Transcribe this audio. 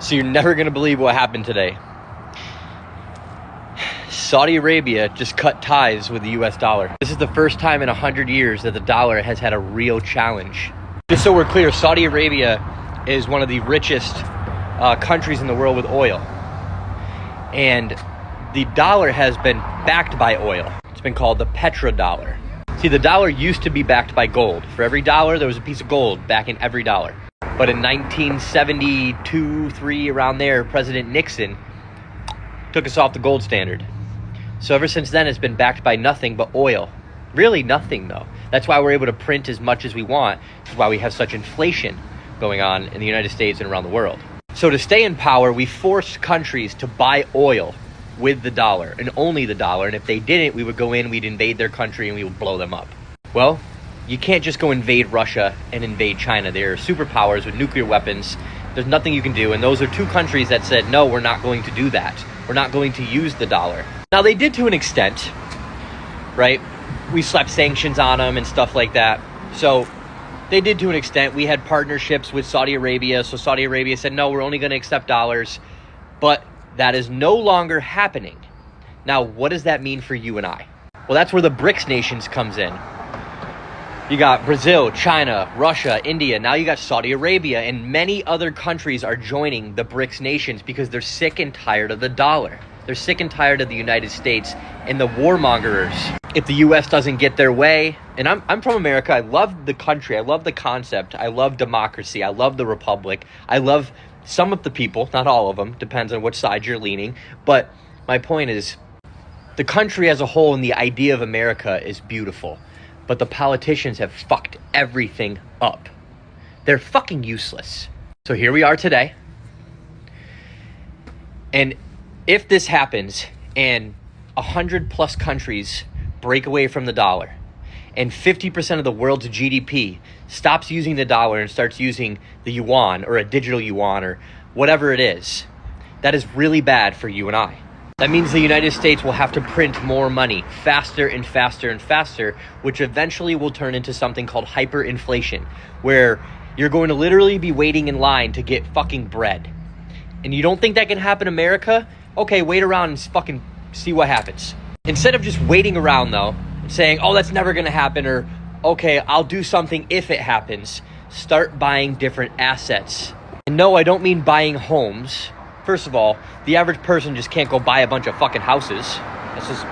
So you're never going to believe what happened today. Saudi Arabia just cut ties with the US dollar. This is the first time in 100 years that the dollar has had a real challenge. Just so we're clear, Saudi Arabia is one of the richest countries in the world with oil. And the dollar has been backed by oil. It's been called the petrodollar. See, the dollar used to be backed by gold. For every dollar, there was a piece of gold backing every dollar. But in 1972, 3, around there, President Nixon took us off the gold standard. So ever since then, it's been backed by nothing but oil. Really nothing, though. That's why we're able to print as much as we want. That's why we have such inflation going on in the United States and around the world. So to stay in power, we forced countries to buy oil with the dollar, and only the dollar. And if they didn't, we would go in, we'd invade their country, and we would blow them up. Well, you can't just go invade Russia and invade China. They're superpowers with nuclear weapons. There's nothing you can do. And those are two countries that said, no, we're not going to do that. We're not going to use the dollar. Now, they did to an extent, right? We slapped sanctions on them and stuff like that. So they did to an extent. We had partnerships with Saudi Arabia. So Saudi Arabia said, no, we're only going to accept dollars. But that is no longer happening. Now, what does that mean for you and I? Well, that's where the BRICS nations comes in. You got Brazil, China, Russia, India. Now you got Saudi Arabia, and many other countries are joining the BRICS nations because they're sick and tired of the dollar. They're sick and tired of the United States and the warmongers. If the U.S. doesn't get their way, and I'm from America, I love the country, I love the concept, I love democracy, I love the republic, I love some of the people, not all of them, depends on which side you're leaning. But my point is, the country as a whole and the idea of America is beautiful. But the politicians have fucked everything up. They're fucking useless. So here we are today. And if this happens and 100 plus countries break away from the dollar and 50% of the world's GDP stops using the dollar and starts using the yuan or a digital yuan or whatever it is, that is really bad for you and I. That means the United States will have to print more money faster and faster and faster, which eventually will turn into something called hyperinflation, where you're going to literally be waiting in line to get fucking bread. And you don't think that can happen in America? Okay, wait around and fucking see what happens. Instead of just waiting around, though, and saying, oh, that's never going to happen, or, okay, I'll do something if it happens, start buying different assets. And no, I don't mean buying homes. First of all, the average person just can't go buy a bunch of fucking houses. That's just,